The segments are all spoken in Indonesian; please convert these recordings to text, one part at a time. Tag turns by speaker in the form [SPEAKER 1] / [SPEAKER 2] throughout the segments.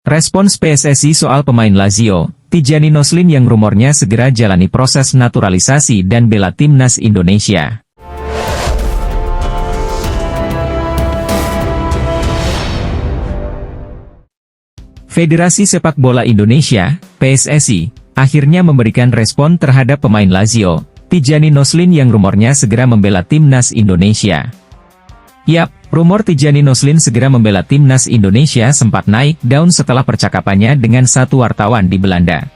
[SPEAKER 1] Respons PSSI soal pemain Lazio, Tijani Noslin yang rumornya segera jalani proses naturalisasi dan bela timnas Indonesia. Federasi Sepak Bola Indonesia, PSSI, akhirnya memberikan respon terhadap pemain Lazio, Tijani Noslin yang rumornya segera membela timnas Indonesia. Yap, rumor Tijani Noslin segera membela timnas Indonesia sempat naik daun setelah percakapannya dengan satu wartawan di Belanda.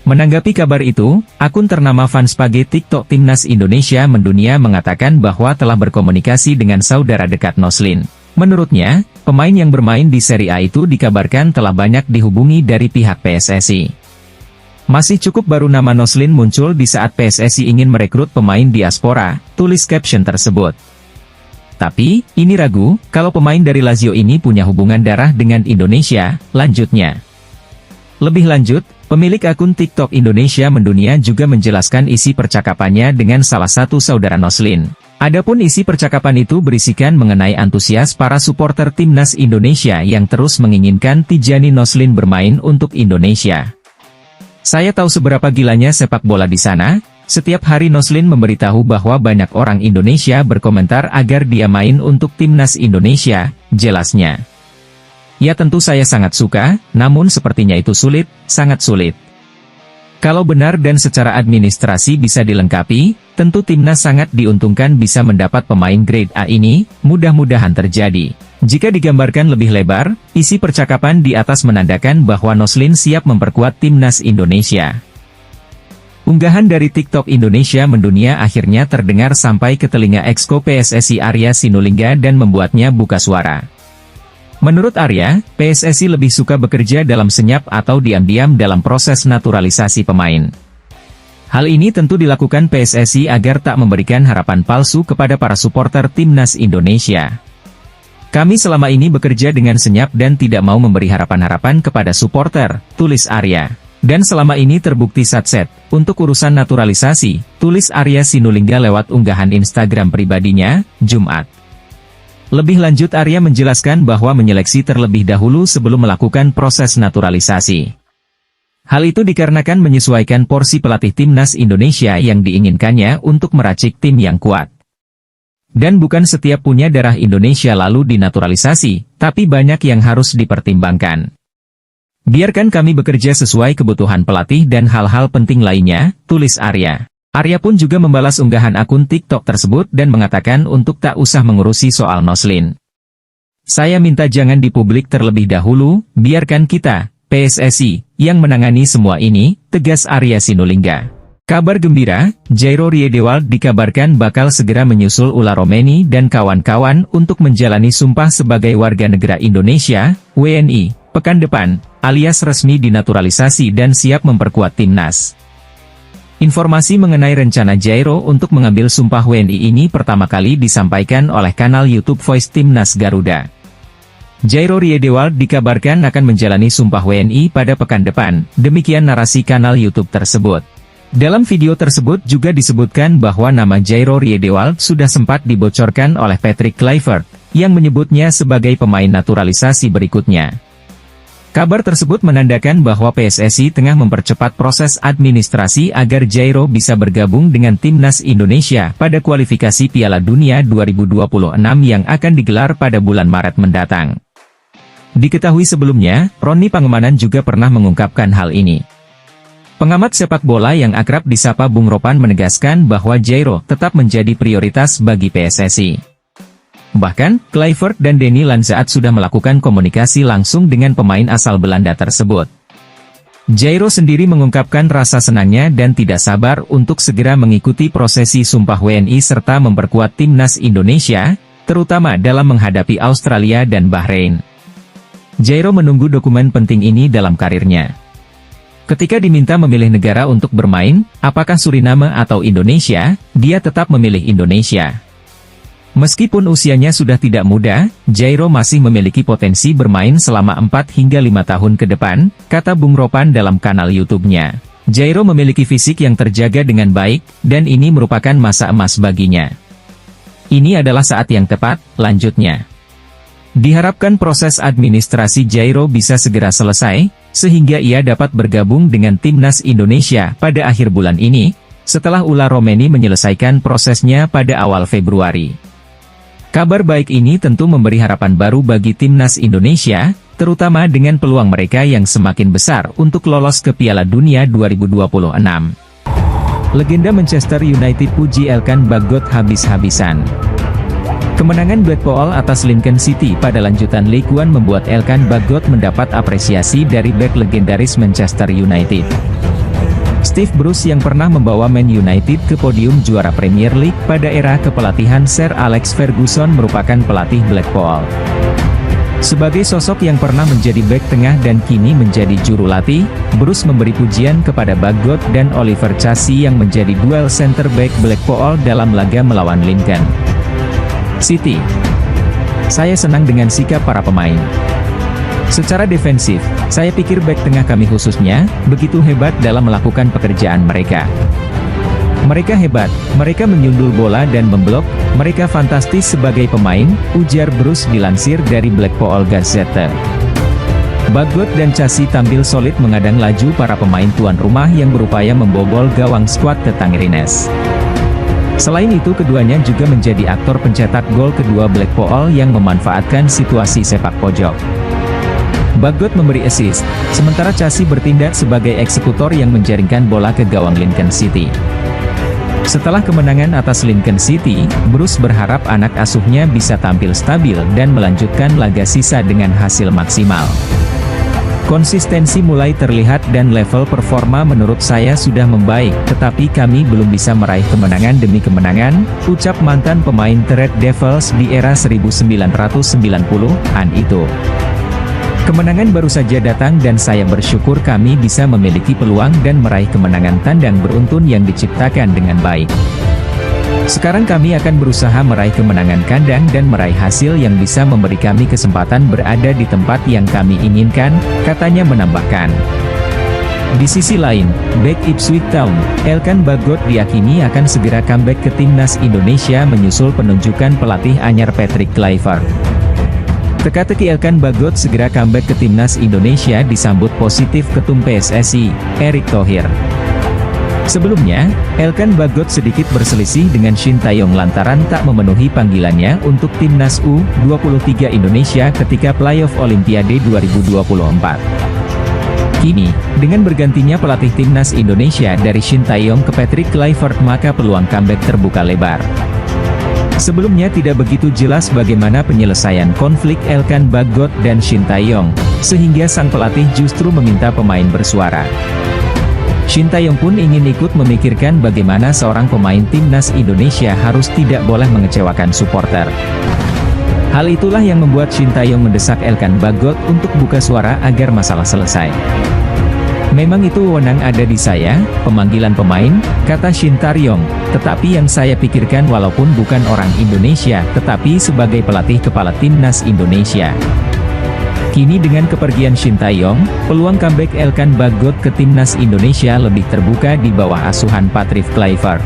[SPEAKER 1] Menanggapi kabar itu, akun ternama Fanspage TikTok Timnas Indonesia Mendunia mengatakan bahwa telah berkomunikasi dengan saudara dekat Noslin. Menurutnya, pemain yang bermain di Serie A itu dikabarkan telah banyak dihubungi dari pihak PSSI. Masih cukup baru nama Noslin muncul di saat PSSI ingin merekrut pemain diaspora, tulis caption tersebut. Tapi, ini ragu, kalau pemain dari Lazio ini punya hubungan darah dengan Indonesia, lanjutnya. Lebih lanjut, pemilik akun TikTok Indonesia Mendunia juga menjelaskan isi percakapannya dengan salah satu saudara Noslin. Adapun isi percakapan itu berisikan mengenai antusias para supporter timnas Indonesia yang terus menginginkan Tijani Noslin bermain untuk Indonesia. Saya tahu seberapa gilanya sepak bola di sana. Setiap hari Noslin memberitahu bahwa banyak orang Indonesia berkomentar agar dia main untuk timnas Indonesia, jelasnya. Ya tentu saya sangat suka, namun sepertinya itu sulit, sangat sulit. Kalau benar dan secara administrasi bisa dilengkapi, tentu timnas sangat diuntungkan bisa mendapat pemain grade A ini, mudah-mudahan terjadi. Jika digambarkan lebih lebar, isi percakapan di atas menandakan bahwa Noslin siap memperkuat timnas Indonesia. Unggahan dari TikTok Indonesia Mendunia akhirnya terdengar sampai ke telinga Exco PSSI Arya Sinulinga dan membuatnya buka suara. Menurut Arya, PSSI lebih suka bekerja dalam senyap atau diam-diam dalam proses naturalisasi pemain. Hal ini tentu dilakukan PSSI agar tak memberikan harapan palsu kepada para supporter timnas Indonesia. Kami selama ini bekerja dengan senyap dan tidak mau memberi harapan-harapan kepada supporter, tulis Arya. Dan selama ini terbukti satset, untuk urusan naturalisasi, tulis Arya Sinulinga lewat unggahan Instagram pribadinya, Jumat. Lebih lanjut Arya menjelaskan bahwa menyeleksi terlebih dahulu sebelum melakukan proses naturalisasi. Hal itu dikarenakan menyesuaikan porsi pelatih timnas Indonesia yang diinginkannya untuk meracik tim yang kuat. Dan bukan setiap punya darah Indonesia lalu dinaturalisasi, tapi banyak yang harus dipertimbangkan. Biarkan kami bekerja sesuai kebutuhan pelatih dan hal-hal penting lainnya, tulis Arya. Arya pun juga membalas unggahan akun TikTok tersebut dan mengatakan untuk tak usah mengurusi soal Noslin. Saya minta jangan di publik terlebih dahulu, biarkan kita, PSSI, yang menangani semua ini, tegas Arya Sinulinga. Kabar gembira, Jairo Riedewald dikabarkan bakal segera menyusul Ula Romeni dan kawan-kawan untuk menjalani sumpah sebagai warga negara Indonesia, WNI, pekan depan, alias resmi dinaturalisasi dan siap memperkuat timnas. Informasi mengenai rencana Jairo untuk mengambil sumpah WNI ini pertama kali disampaikan oleh kanal YouTube Voice Timnas Garuda. Jairo Riedewald dikabarkan akan menjalani sumpah WNI pada pekan depan, demikian narasi kanal YouTube tersebut. Dalam video tersebut juga disebutkan bahwa nama Jairo Riedewald sudah sempat dibocorkan oleh Patrick Kluivert, yang menyebutnya sebagai pemain naturalisasi berikutnya. Kabar tersebut menandakan bahwa PSSI tengah mempercepat proses administrasi agar Jairo bisa bergabung dengan timnas Indonesia pada kualifikasi Piala Dunia 2026 yang akan digelar pada bulan Maret mendatang. Diketahui sebelumnya, Roni Pangemanan juga pernah mengungkapkan hal ini. Pengamat sepak bola yang akrab disapa Bung Ropan menegaskan bahwa Jairo tetap menjadi prioritas bagi PSSI. Bahkan, Kluivert dan Denny Lanzaat sudah melakukan komunikasi langsung dengan pemain asal Belanda tersebut. Jairo sendiri mengungkapkan rasa senangnya dan tidak sabar untuk segera mengikuti prosesi sumpah WNI serta memperkuat timnas Indonesia, terutama dalam menghadapi Australia dan Bahrain. Jairo menunggu dokumen penting ini dalam karirnya. Ketika diminta memilih negara untuk bermain, apakah Suriname atau Indonesia, dia tetap memilih Indonesia. Meskipun usianya sudah tidak muda, Jairo masih memiliki potensi bermain selama 4 hingga 5 tahun ke depan, kata Bung Ropan dalam kanal YouTube-nya. Jairo memiliki fisik yang terjaga dengan baik, dan ini merupakan masa emas baginya. Ini adalah saat yang tepat, lanjutnya. Diharapkan proses administrasi Jairo bisa segera selesai, sehingga ia dapat bergabung dengan timnas Indonesia pada akhir bulan ini, setelah Ula Romeni menyelesaikan prosesnya pada awal Februari. Kabar baik ini tentu memberi harapan baru bagi timnas Indonesia, terutama dengan peluang mereka yang semakin besar untuk lolos ke Piala Dunia 2026. Legenda Manchester United puji Elkan Bagot habis-habisan. Kemenangan Blackpool atas Lincoln City pada lanjutan League One membuat Elkan Bagot mendapat apresiasi dari bek legendaris Manchester United. Steve Bruce yang pernah membawa Man United ke podium juara Premier League pada era kepelatihan Sir Alex Ferguson merupakan pelatih Blackpool. Sebagai sosok yang pernah menjadi bek tengah dan kini menjadi juru latih, Bruce memberi pujian kepada Bagot dan Oliver Chassi yang menjadi duel center back Blackpool dalam laga melawan Lincoln City. Saya senang dengan sikap para pemain. Secara defensif, saya pikir bek tengah kami khususnya, begitu hebat dalam melakukan pekerjaan mereka. Mereka hebat, mereka menyundul bola dan memblok, mereka fantastis sebagai pemain, ujar Bruce dilansir dari Blackpool Gazette. Bagot dan Chassi tampil solid mengadang laju para pemain tuan rumah yang berupaya membobol gawang skuad Tangerines. Selain itu keduanya juga menjadi aktor pencetak gol kedua Blackpool yang memanfaatkan situasi sepak pojok. Bagot memberi assist, sementara Chassi bertindak sebagai eksekutor yang menjaringkan bola ke gawang Lincoln City. Setelah kemenangan atas Lincoln City, Bruce berharap anak asuhnya bisa tampil stabil dan melanjutkan laga sisa dengan hasil maksimal. Konsistensi mulai terlihat dan level performa menurut saya sudah membaik, tetapi kami belum bisa meraih kemenangan demi kemenangan, ucap mantan pemain The Red Devils di era 1990-an itu. Kemenangan baru saja datang dan saya bersyukur kami bisa memiliki peluang dan meraih kemenangan tandang beruntun yang diciptakan dengan baik. Sekarang kami akan berusaha meraih kemenangan kandang dan meraih hasil yang bisa memberi kami kesempatan berada di tempat yang kami inginkan, katanya menambahkan. Di sisi lain, bek Ipswich Town, Elkan Bagot diyakini akan segera comeback ke timnas Indonesia menyusul penunjukan pelatih anyar Patrick Kluivert. Teka-teki Elkan Bagot segera comeback ke timnas Indonesia disambut positif Ketum PSSI, Erick Thohir. Sebelumnya, Elkan Bagot sedikit berselisih dengan Shin Tae-yong lantaran tak memenuhi panggilannya untuk timnas U23 Indonesia ketika playoff Olimpiade 2024. Kini, dengan bergantinya pelatih timnas Indonesia dari Shin Tae-yong ke Patrick Kluivert maka peluang comeback terbuka lebar. Sebelumnya tidak begitu jelas bagaimana penyelesaian konflik Elkan Bagot dan Shin Tae-yong, sehingga sang pelatih justru meminta pemain bersuara. Shin Tae-yong pun ingin ikut memikirkan bagaimana seorang pemain timnas Indonesia harus tidak boleh mengecewakan supporter. Hal itulah yang membuat Shin Tae-yong mendesak Elkan Bagot untuk buka suara agar masalah selesai. Memang itu wewenang ada di saya, pemanggilan pemain, kata Shin Tae-yong, tetapi yang saya pikirkan walaupun bukan orang Indonesia tetapi sebagai pelatih kepala timnas Indonesia. Kini dengan kepergian Shin Tae-yong, peluang comeback Elkan Bagot ke timnas Indonesia lebih terbuka di bawah asuhan Patrick Kluivert.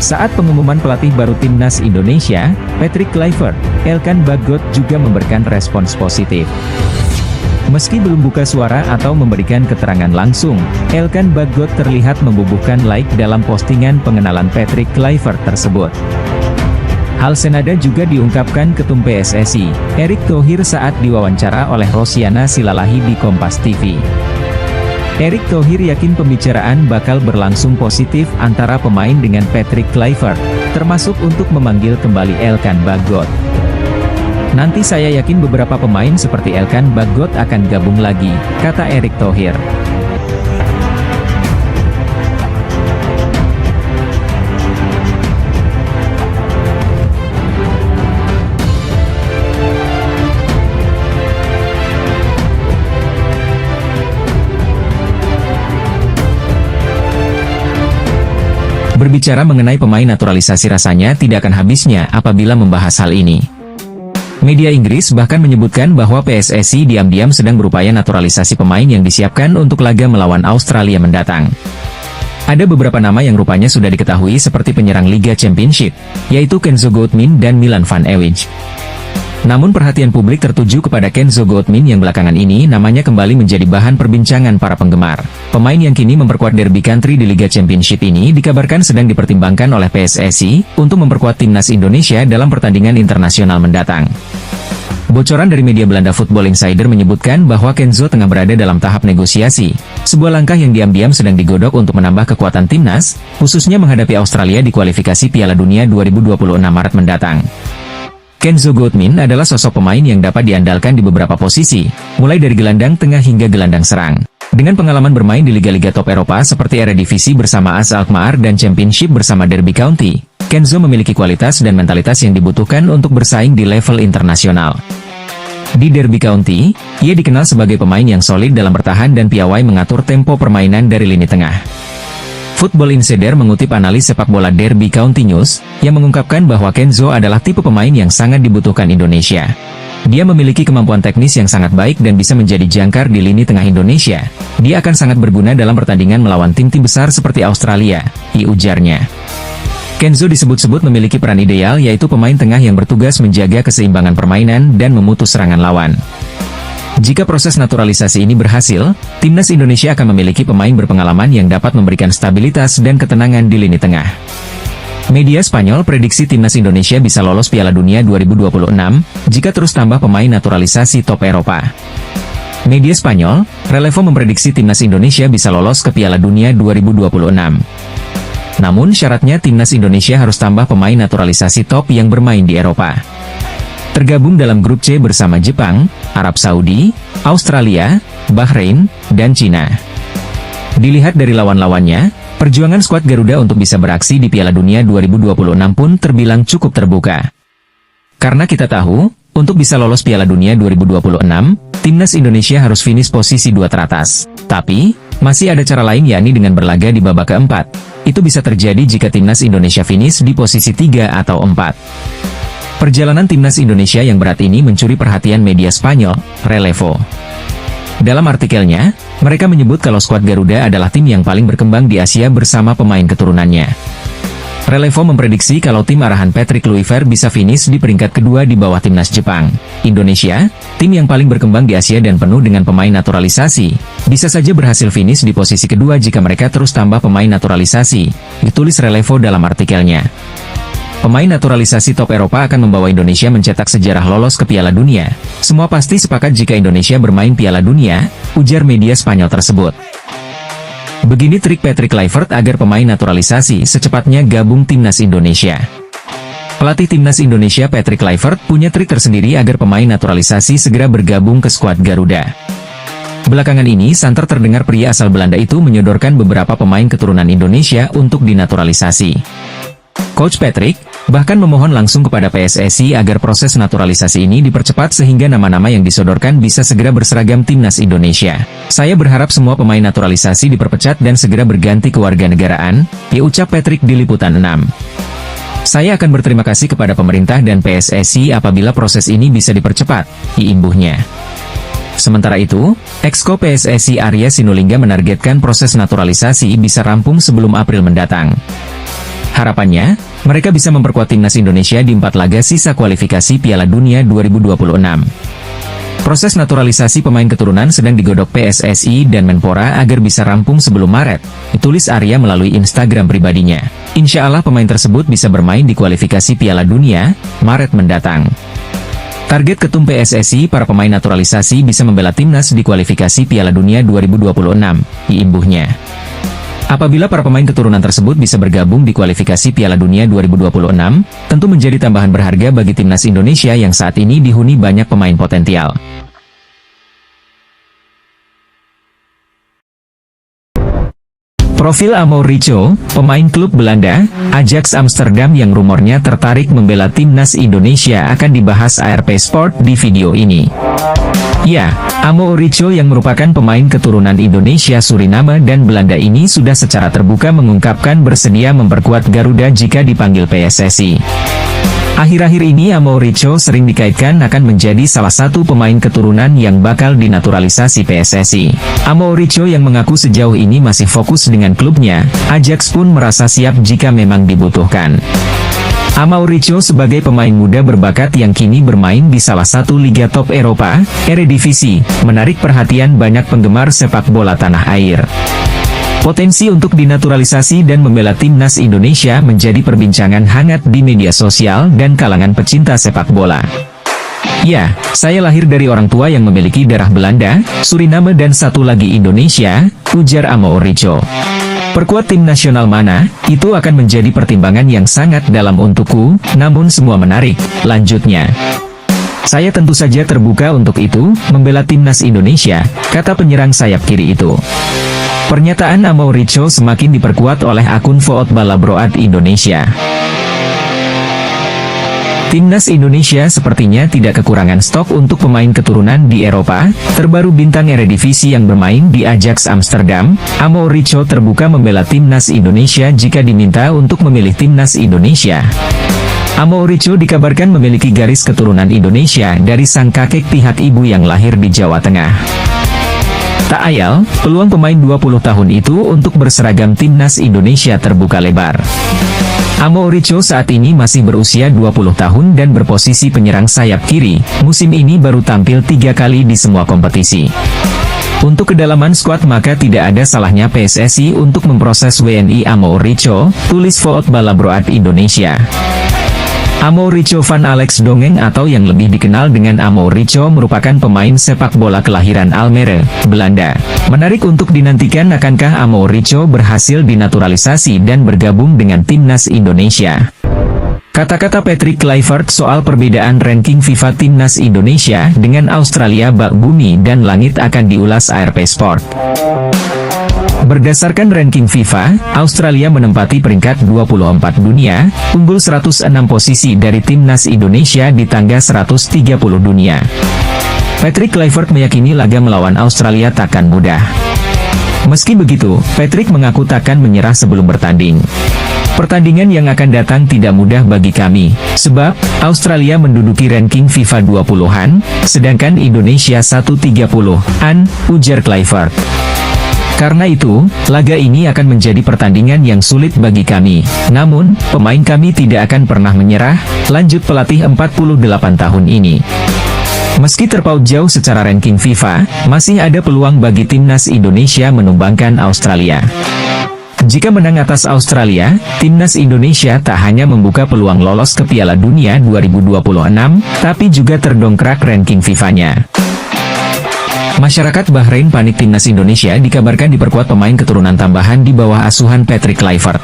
[SPEAKER 1] Saat pengumuman pelatih baru timnas Indonesia, Patrick Kluivert, Elkan Bagot juga memberikan respons positif. Meski belum buka suara atau memberikan keterangan langsung, Elkan Bagot terlihat membubuhkan like dalam postingan pengenalan Patrick Kluivert tersebut. Hal senada juga diungkapkan Ketum PSSI, Erick Thohir saat diwawancara oleh Rosiana Silalahi di Kompas TV. Erick Thohir yakin pembicaraan bakal berlangsung positif antara pemain dengan Patrick Kluivert, termasuk untuk memanggil kembali Elkan Bagot. Nanti saya yakin beberapa pemain seperti Elkan Bagot akan gabung lagi, kata Erick Thohir. Berbicara mengenai pemain naturalisasi rasanya tidak akan habisnya apabila membahas hal ini. Media Inggris bahkan menyebutkan bahwa PSSI diam-diam sedang berupaya naturalisasi pemain yang disiapkan untuk laga melawan Australia mendatang. Ada beberapa nama yang rupanya sudah diketahui seperti penyerang Liga Championship, yaitu Kenzo Goodwin dan Milan Van Ewijk. Namun perhatian publik tertuju kepada Kenzo Goatmin yang belakangan ini namanya kembali menjadi bahan perbincangan para penggemar. Pemain yang kini memperkuat Derby Country di Liga Championship ini dikabarkan sedang dipertimbangkan oleh PSSI untuk memperkuat timnas Indonesia dalam pertandingan internasional mendatang. Bocoran dari media Belanda Football Insider menyebutkan bahwa Kenzo tengah berada dalam tahap negosiasi, sebuah langkah yang diam-diam sedang digodok untuk menambah kekuatan timnas, khususnya menghadapi Australia di kualifikasi Piala Dunia 2026 Maret mendatang. Kenzo Goatmin adalah sosok pemain yang dapat diandalkan di beberapa posisi, mulai dari gelandang tengah hingga gelandang serang. Dengan pengalaman bermain di liga-liga top Eropa seperti Eredivisie bersama AS Alkmaar dan Championship bersama Derby County, Kenzo memiliki kualitas dan mentalitas yang dibutuhkan untuk bersaing di level internasional. Di Derby County, ia dikenal sebagai pemain yang solid dalam bertahan dan piawai mengatur tempo permainan dari lini tengah. Football Insider mengutip analis sepak bola Derby County News, yang mengungkapkan bahwa Kenzo adalah tipe pemain yang sangat dibutuhkan Indonesia. Dia memiliki kemampuan teknis yang sangat baik dan bisa menjadi jangkar di lini tengah Indonesia. Dia akan sangat berguna dalam pertandingan melawan tim-tim besar seperti Australia, ujarnya. Kenzo disebut-sebut memiliki peran ideal yaitu pemain tengah yang bertugas menjaga keseimbangan permainan dan memutus serangan lawan. Jika proses naturalisasi ini berhasil, timnas Indonesia akan memiliki pemain berpengalaman yang dapat memberikan stabilitas dan ketenangan di lini tengah. Media Spanyol prediksi timnas Indonesia bisa lolos Piala Dunia 2026 jika terus tambah pemain naturalisasi top Eropa. Media Spanyol, Relevo memprediksi timnas Indonesia bisa lolos ke Piala Dunia 2026. Namun syaratnya timnas Indonesia harus tambah pemain naturalisasi top yang bermain di Eropa. Tergabung dalam grup C bersama Jepang, Arab Saudi, Australia, Bahrain, dan Cina. Dilihat dari lawan-lawannya, perjuangan skuad Garuda untuk bisa beraksi di Piala Dunia 2026 pun terbilang cukup terbuka. Karena kita tahu, untuk bisa lolos Piala Dunia 2026, timnas Indonesia harus finish posisi 2 teratas. Tapi, masih ada cara lain yakni dengan berlaga di babak keempat. Itu bisa terjadi jika timnas Indonesia finish di posisi 3 atau 4. Perjalanan timnas Indonesia yang berat ini mencuri perhatian media Spanyol, Relevo. Dalam artikelnya, mereka menyebut kalau skuad Garuda adalah tim yang paling berkembang di Asia bersama pemain keturunannya. Relevo memprediksi kalau tim arahan Patrick Kluivert bisa finish di peringkat kedua di bawah timnas Jepang. Indonesia, tim yang paling berkembang di Asia dan penuh dengan pemain naturalisasi, bisa saja berhasil finish di posisi kedua jika mereka terus tambah pemain naturalisasi, ditulis Relevo dalam artikelnya. Pemain naturalisasi top Eropa akan membawa Indonesia mencetak sejarah lolos ke Piala Dunia. Semua pasti sepakat jika Indonesia bermain Piala Dunia, ujar media Spanyol tersebut. Begini trik Patrick Kluivert agar pemain naturalisasi secepatnya gabung timnas Indonesia. Pelatih timnas Indonesia Patrick Kluivert punya trik tersendiri agar pemain naturalisasi segera bergabung ke skuad Garuda. Belakangan ini santer terdengar pria asal Belanda itu menyodorkan beberapa pemain keturunan Indonesia untuk dinaturalisasi. Coach Patrick bahkan memohon langsung kepada PSSI agar proses naturalisasi ini dipercepat sehingga nama-nama yang disodorkan bisa segera berseragam timnas Indonesia. Saya berharap semua pemain naturalisasi diperpecat dan segera berganti kewarganegaraan, ucap Patrick di Liputan 6. Saya akan berterima kasih kepada pemerintah dan PSSI apabila proses ini bisa dipercepat, imbuhnya. Sementara itu, Exco PSSI Arya Sinulinga menargetkan proses naturalisasi bisa rampung sebelum April mendatang. Harapannya, mereka bisa memperkuat timnas Indonesia di 4 laga sisa kualifikasi Piala Dunia 2026. Proses naturalisasi pemain keturunan sedang digodok PSSI dan Menpora agar bisa rampung sebelum Maret, ditulis Arya melalui Instagram pribadinya. Insya Allah pemain tersebut bisa bermain di kualifikasi Piala Dunia, Maret mendatang. Target Ketum PSSI para pemain naturalisasi bisa membela timnas di kualifikasi Piala Dunia 2026, imbuhnya. Apabila para pemain keturunan tersebut bisa bergabung di kualifikasi Piala Dunia 2026, tentu menjadi tambahan berharga bagi timnas Indonesia yang saat ini dihuni banyak pemain potensial. Profil Mauricio, pemain klub Belanda, Ajax Amsterdam yang rumornya tertarik membela timnas Indonesia akan dibahas ARP Sport di video ini. Ya, Mauricio yang merupakan pemain keturunan Indonesia, Suriname dan Belanda ini sudah secara terbuka mengungkapkan bersedia memperkuat Garuda jika dipanggil PSSI. Akhir-akhir ini Mauricio sering dikaitkan akan menjadi salah satu pemain keturunan yang bakal dinaturalisasi PSSI. Mauricio yang mengaku sejauh ini masih fokus dengan klubnya, Ajax pun merasa siap jika memang dibutuhkan. Mauricio sebagai pemain muda berbakat yang kini bermain di salah satu liga top Eropa, Eredivisie, menarik perhatian banyak penggemar sepak bola tanah air. Potensi untuk dinaturalisasi dan membela timnas Indonesia menjadi perbincangan hangat di media sosial dan kalangan pecinta sepak bola. Ya, saya lahir dari orang tua yang memiliki darah Belanda, Suriname dan satu lagi Indonesia, ujar Mauricio. Perkuat tim nasional mana, itu akan menjadi pertimbangan yang sangat dalam untukku, namun semua menarik, lanjutnya. Saya tentu saja terbuka untuk itu, membela timnas Indonesia, kata penyerang sayap kiri itu. Pernyataan Mauricio semakin diperkuat oleh akun Football Abroad Indonesia. Timnas Indonesia sepertinya tidak kekurangan stok untuk pemain keturunan di Eropa. Terbaru bintang Eredivisie yang bermain di Ajax Amsterdam, Mauricio terbuka membela timnas Indonesia jika diminta untuk memilih timnas Indonesia. Mauricio dikabarkan memiliki garis keturunan Indonesia dari sang kakek pihak ibu yang lahir di Jawa Tengah. Tak ayal, peluang pemain 20 tahun itu untuk berseragam timnas Indonesia terbuka lebar. Mauricio saat ini masih berusia 20 tahun dan berposisi penyerang sayap kiri, musim ini baru tampil 3 kali di semua kompetisi. Untuk kedalaman skuad maka tidak ada salahnya PSSI untuk memproses WNI Mauricio, tulis Football Abroad Indonesia. Mauricio van Alex Dongeng atau yang lebih dikenal dengan Mauricio merupakan pemain sepak bola kelahiran Almere, Belanda. Menarik untuk dinantikan akankah Mauricio berhasil dinaturalisasi dan bergabung dengan timnas Indonesia. Kata-kata Patrick Kluivert soal perbedaan ranking FIFA timnas Indonesia dengan Australia bak bumi dan langit akan diulas ARP Sport. Berdasarkan ranking FIFA, Australia menempati peringkat 24 dunia, unggul 106 posisi dari timnas Indonesia di tangga 130 dunia. Patrick Kluivert meyakini laga melawan Australia takkan mudah. Meski begitu, Patrick mengaku takkan menyerah sebelum bertanding. Pertandingan yang akan datang tidak mudah bagi kami, sebab Australia menduduki ranking FIFA 20-an, sedangkan Indonesia 130-an, ujar Kluivert. Karena itu, laga ini akan menjadi pertandingan yang sulit bagi kami. Namun, pemain kami tidak akan pernah menyerah, lanjut pelatih 48 tahun ini. Meski terpaut jauh secara ranking FIFA, masih ada peluang bagi timnas Indonesia menumbangkan Australia. Jika menang atas Australia, timnas Indonesia tak hanya membuka peluang lolos ke Piala Dunia 2026, tapi juga terdongkrak ranking FIFA-nya. Masyarakat Bahrain panik timnas Indonesia dikabarkan diperkuat pemain keturunan tambahan di bawah asuhan Patrick Kluivert.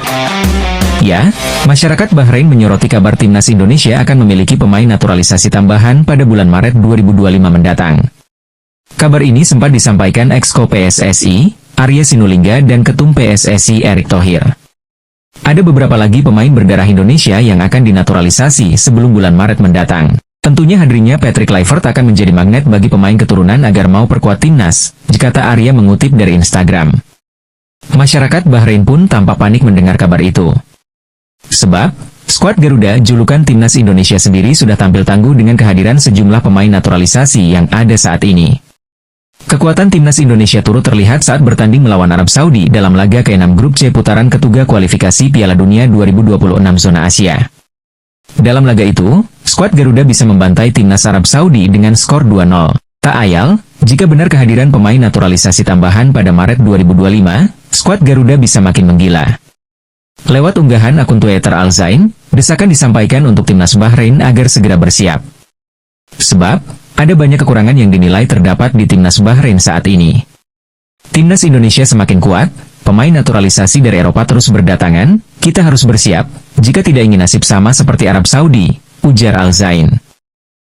[SPEAKER 1] Ya, masyarakat Bahrain menyoroti kabar timnas Indonesia akan memiliki pemain naturalisasi tambahan pada bulan Maret 2025 mendatang. Kabar ini sempat disampaikan Exco PSSI, Arya Sinulinga dan Ketum PSSI Erick Thohir. Ada beberapa lagi pemain berdarah Indonesia yang akan dinaturalisasi sebelum bulan Maret mendatang. Tentunya hadirnya Patrick Kluivert akan menjadi magnet bagi pemain keturunan agar mau perkuat timnas, kata Arya mengutip dari Instagram. Masyarakat Bahrain pun tampak panik mendengar kabar itu. Sebab, skuad Garuda julukan timnas Indonesia sendiri sudah tampil tangguh dengan kehadiran sejumlah pemain naturalisasi yang ada saat ini. Kekuatan timnas Indonesia turut terlihat saat bertanding melawan Arab Saudi dalam laga ke-6 Grup C putaran ketiga kualifikasi Piala Dunia 2026 zona Asia. Dalam laga itu, skuad Garuda bisa membantai timnas Arab Saudi dengan skor 2-0. Tak ayal, jika benar kehadiran pemain naturalisasi tambahan pada Maret 2025, skuad Garuda bisa makin menggila. Lewat unggahan akun Twitter Al Zain, desakan disampaikan untuk timnas Bahrain agar segera bersiap. Sebab, ada banyak kekurangan yang dinilai terdapat di timnas Bahrain saat ini. Timnas Indonesia semakin kuat, pemain naturalisasi dari Eropa terus berdatangan, kita harus bersiap, jika tidak ingin nasib sama seperti Arab Saudi, ujar Al Zain.